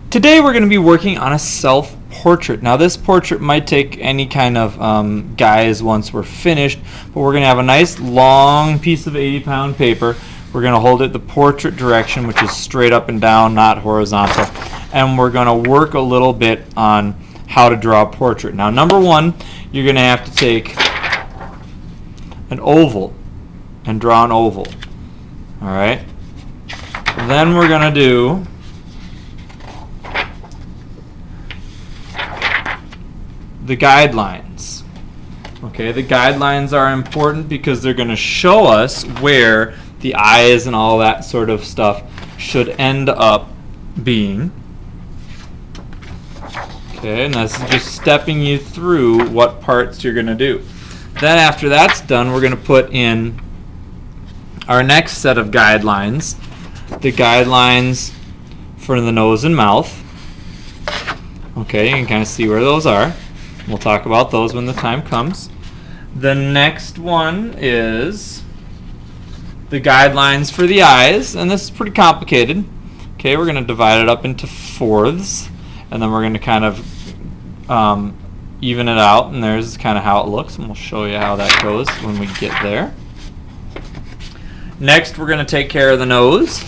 Today we're going to be working on a self-portrait. Now this portrait might take any kind of guise once we're finished, but we're going to have a nice long piece of 80-pound paper. We're going to hold it the portrait direction, which is straight up and down, not horizontal. And we're going to work a little bit on how to draw a portrait. Now number one, you're going to have to take an oval and draw an oval. Alright? Then we're going to do the guidelines. Okay, the guidelines are important because they're going to show us where the eyes and all that sort of stuff should end up being. Okay, and that's just stepping you through what parts you're going to do. Then after that's done, we're going to put in our next set of guidelines, the guidelines for the nose and mouth. Okay, you can kind of see where those are. We'll talk about those when the time comes. The next one is the guidelines for the eyes, and this is pretty complicated. Okay, we're going to divide it up into fourths, and then we're going to kind of even it out, and there's kind of how it looks, and we'll show you how that goes when we get there. Next, we're going to take care of the nose.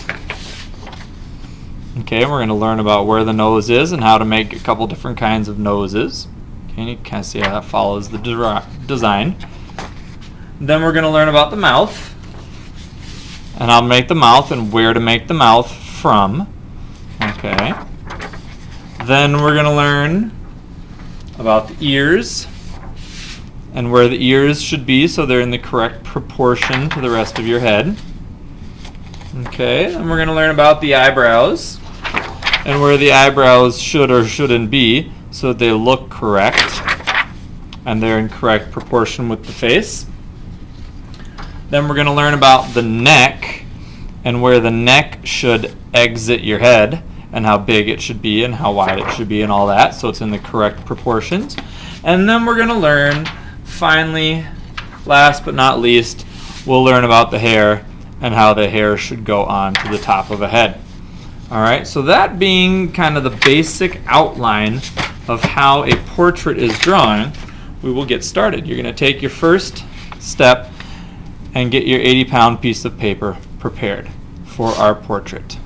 Okay, we're going to learn about where the nose is and how to make a couple different kinds of noses. Okay, you can kind of see how that follows the design. Then we're going to learn about the mouth, and I'll make the mouth and where to make the mouth from. Okay. Then we're going to learn about the ears and where the ears should be so they're in the correct proportion to the rest of your head. Okay, and we're going to learn about the eyebrows and where the eyebrows should or shouldn't be so that they look correct and they're in correct proportion with the face. Then we're going to learn about the neck and where the neck should exit your head and how big it should be and how wide it should be and all that, so it's in the correct proportions. And then we're going to learn, finally, last but not least, we'll learn about the hair and how the hair should go on to the top of a head. Alright, so that being kind of the basic outline of how a portrait is drawn, we will get started. You're going to take your first step and get your 80-pound piece of paper prepared for our portrait.